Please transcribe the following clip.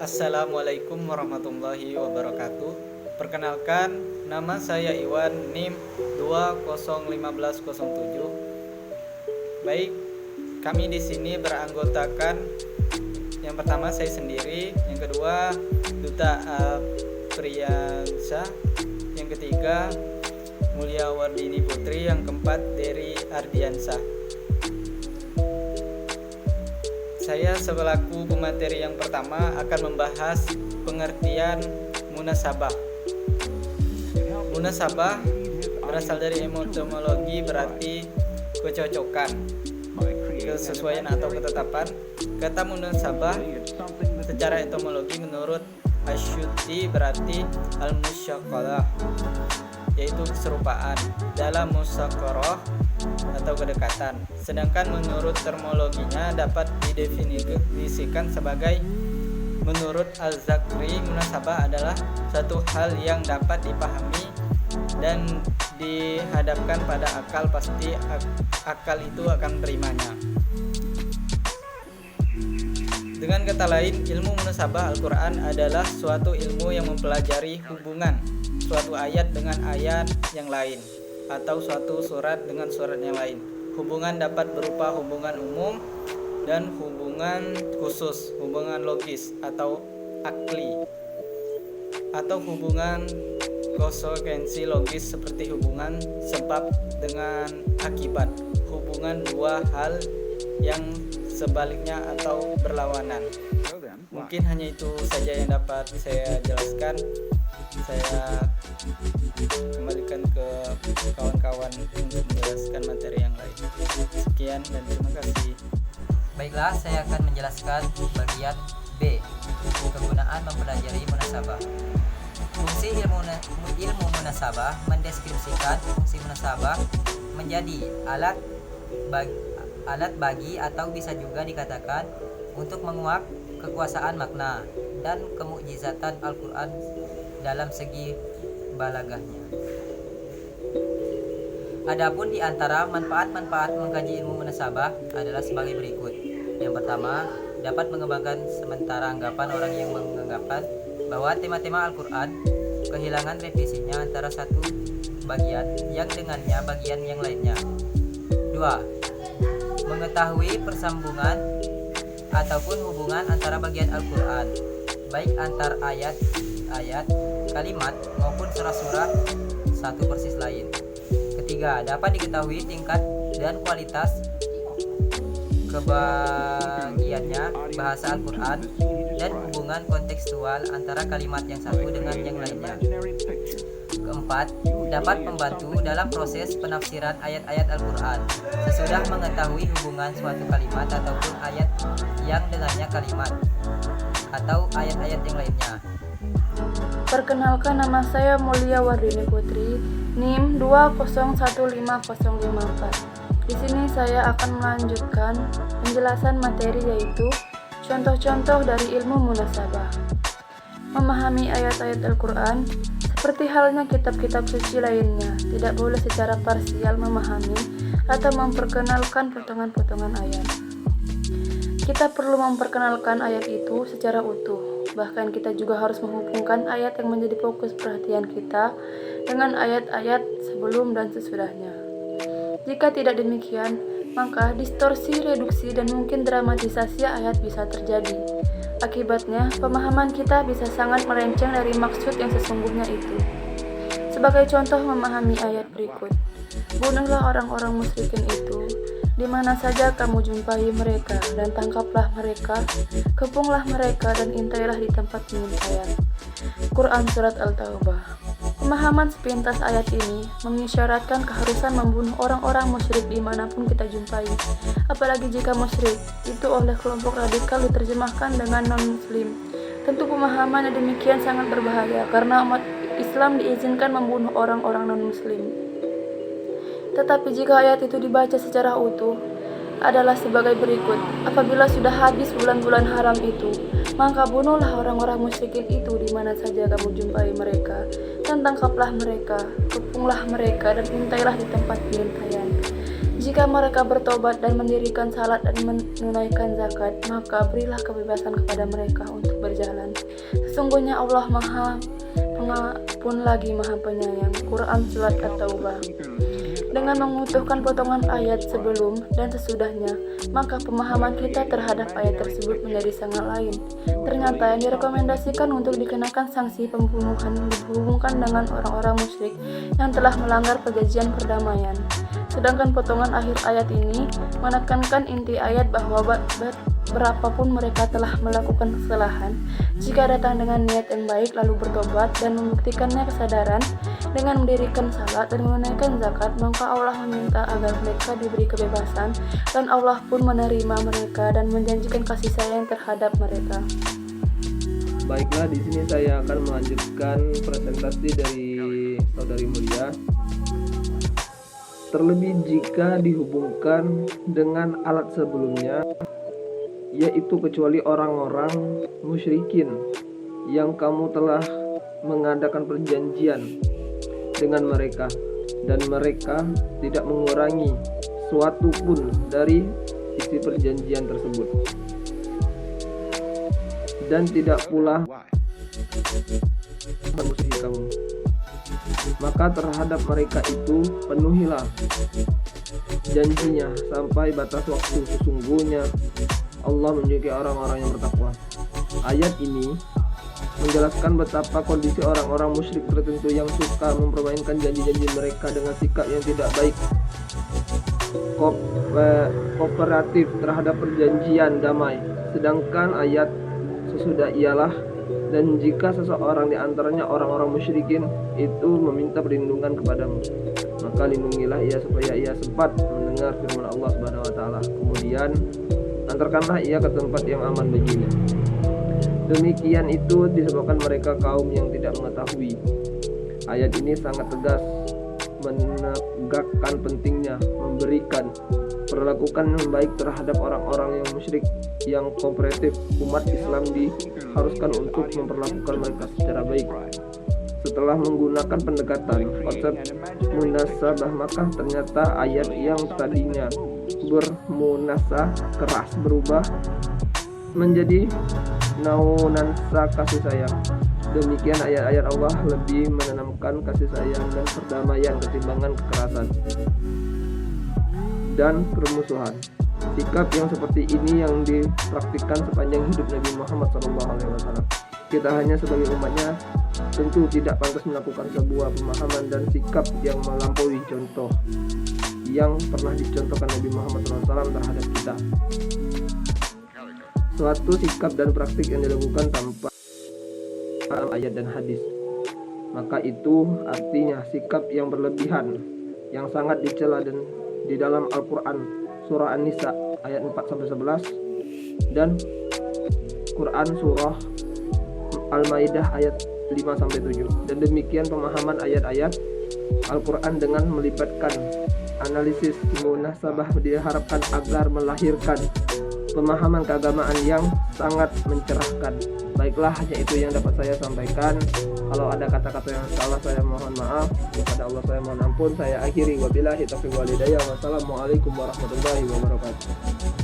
Assalamualaikum warahmatullahi wabarakatuh. Perkenalkan, nama saya Iwan, NIM 201507. Baik, kami di sini beranggotakan yang pertama saya sendiri, yang kedua Duta Apriyansyah, yang ketiga Mulia Wardini Putri, yang keempat Dery Ardiansyah. Saya selaku pemateri yang pertama akan membahas pengertian munasabah. Munasabah berasal dari etimologi, berarti kecocokan, kesesuaian atau ketetapan. Kata munasabah secara etimologi menurut Asyuti berarti al-musyaqalah, yaitu keserupaan dalam musyaqarah atau kedekatan. Sedangkan menurut terminologinya dapat didefinisikan sebagai, menurut Al-Zakri, munasabah adalah suatu hal yang dapat dipahami dan dihadapkan pada akal, pasti akal itu akan menerimanya. Dengan kata lain, ilmu munasabah Al-Quran adalah suatu ilmu yang mempelajari hubungan suatu ayat dengan ayat yang lain, atau suatu surat dengan surat yang lain. Hubungan dapat berupa hubungan umum dan hubungan khusus, hubungan logis atau akli, atau hubungan konsekuensi logis seperti hubungan sebab dengan akibat, hubungan dua hal yang sebaliknya atau berlawanan. Mungkin hanya itu saja yang dapat saya jelaskan. Saya kembalikan ke kawan-kawan untuk menjelaskan materi yang lain. Sekian dan terima kasih. Baiklah, saya akan menjelaskan bagian B, kegunaan mempelajari munasabah. Fungsi ilmu munasabah mendeskripsikan fungsi munasabah menjadi alat bagi atau bisa juga dikatakan untuk menguak kekuasaan makna dan kemukjizatan Al-Quran dalam segi balagahnya. Adapun di antara manfaat-manfaat mengkaji ilmu munasabah adalah sebagai berikut. Yang pertama, dapat mengembangkan sementara anggapan orang yang menganggapkan bahwa tema-tema Al-Quran kehilangan revisinya antara satu bagian yang dengannya bagian yang lainnya. 2. Mengetahui persambungan ataupun hubungan antara bagian Al-Quran, baik antar ayat, kalimat maupun surah-surah satu persis lain. Ketiga, dapat diketahui tingkat dan kualitas kebagiannya bahasa Al-Quran dan hubungan kontekstual antara kalimat yang satu dengan yang lainnya. Keempat, dapat membantu dalam proses penafsiran ayat-ayat Al-Quran sesudah mengetahui hubungan suatu kalimat ataupun ayat yang dengannya kalimat atau ayat-ayat yang lainnya. Perkenalkan, nama saya Mulia Wardini Putri, NIM 20150554. Di sini saya akan melanjutkan penjelasan materi, yaitu contoh-contoh dari ilmu munasabah. Memahami ayat-ayat Al-Quran seperti halnya kitab-kitab suci lainnya, tidak boleh secara parsial memahami atau memperkenalkan potongan-potongan ayat. Kita perlu memperkenalkan ayat itu secara utuh. Bahkan kita juga harus menghubungkan ayat yang menjadi fokus perhatian kita dengan ayat-ayat sebelum dan sesudahnya. Jika tidak demikian, maka distorsi, reduksi, dan mungkin dramatisasi ayat bisa terjadi. Akibatnya, pemahaman kita bisa sangat melenceng dari maksud yang sesungguhnya itu. Sebagai contoh memahami ayat berikut, bunuhlah orang-orang musyrikin itu, di mana saja kamu jumpai mereka, dan tangkaplah mereka, kepunglah mereka, dan intailah di tempat pengintaian. Quran Surat Al-Taubah. Pemahaman sepintas ayat ini mengisyaratkan keharusan membunuh orang-orang musyrik dimanapun kita jumpai, apalagi jika musyrik itu oleh kelompok radikal diterjemahkan dengan non-muslim. Tentu pemahaman yang demikian sangat berbahaya, karena umat Islam diizinkan membunuh orang-orang non-muslim. Tetapi jika ayat itu dibaca secara utuh, adalah sebagai berikut. Apabila sudah habis bulan-bulan haram itu, maka bunuhlah orang-orang musyrikin itu di mana saja kamu jumpai mereka, dan tangkaplah mereka, kepunglah mereka, dan intailah di tempat pengintaian. Jika mereka bertobat dan mendirikan salat dan menunaikan zakat, maka berilah kebebasan kepada mereka untuk berjalan. Sesungguhnya Allah Maha Pengampun lagi Maha Penyayang. Quran Surat At-Taubah. Dengan mengutuhkan potongan ayat sebelum dan sesudahnya, maka pemahaman kita terhadap ayat tersebut menjadi sangat lain. Ternyata yang direkomendasikan untuk dikenakan sanksi pembunuhan dihubungkan dengan orang-orang musyrik yang telah melanggar perjanjian perdamaian. Sedangkan potongan akhir ayat ini menekankan inti ayat bahwa berapapun mereka telah melakukan kesalahan, jika datang dengan niat yang baik lalu bertobat dan membuktikannya kesadaran dengan mendirikan salat dan menunaikan zakat, maka Allah meminta agar mereka diberi kebebasan, dan Allah pun menerima mereka dan menjanjikan kasih sayang terhadap mereka. Baiklah, di sini saya akan melanjutkan presentasi dari saudari mulia. Terlebih jika dihubungkan dengan alat sebelumnya, yaitu kecuali orang-orang musyrikin yang kamu telah mengadakan perjanjian dengan mereka, dan mereka tidak mengurangi suatu pun dari isi perjanjian tersebut, dan tidak pula musuhi kamu. Maka terhadap mereka itu penuhilah janjinya sampai batas waktu. Sesungguhnya Allah menyukai orang-orang yang bertakwa. Ayat ini menjelaskan betapa kondisi orang-orang musyrik tertentu yang suka mempermainkan janji-janji mereka dengan sikap yang tidak baik, kooperatif terhadap perjanjian damai. Sedangkan ayat sesudah ialah, dan jika seseorang di antaranya orang-orang musyrikin itu meminta perlindungan kepadamu, maka lindungilah ia supaya ia sempat mendengar firman Allah Subhanahu wa taala. Kemudian antarkanlah ia ke tempat yang aman baginya. Demikian itu disebabkan mereka kaum yang tidak mengetahui. Ayat ini sangat tegas menegakkan pentingnya memberikan perlakukan yang baik terhadap orang-orang yang musyrik yang kooperatif. Umat Islam diharuskan untuk memperlakukan mereka secara baik. Setelah menggunakan pendekatan konsep munasabah, maka ternyata ayat yang tadinya bermunasah keras berubah menjadi naunansa kasih sayang. Demikian ayat-ayat Allah lebih menanamkan kasih sayang dan perdamaian ketimbang kekerasan dan permusuhan. Sikap yang seperti ini yang dipraktikkan sepanjang hidup Nabi Muhammad SAW. Kita hanya sebagai umatnya tentu tidak pantas melakukan sebuah pemahaman dan sikap yang melampaui contoh yang pernah dicontohkan Nabi Muhammad SAW terhadap kita. Suatu sikap dan praktik yang dilakukan tanpa ayat dan hadis, maka itu artinya sikap yang berlebihan yang sangat dicela dan di dalam Al-Quran surah An-Nisa ayat 4-11 dan Quran surah Al-Maidah ayat 5-7. Dan demikian pemahaman ayat-ayat Al-Quran dengan melibatkan analisis munasabah diharapkan agar melahirkan pemahaman keagamaan yang sangat mencerahkan. Baiklah, hanya itu yang dapat saya sampaikan. Kalau ada kata-kata yang salah, saya mohon maaf. Kepada Allah saya mohon ampun. Saya akhiri, wabillahi taufiq wal hidayah. Wassalamualaikum warahmatullahi wabarakatuh.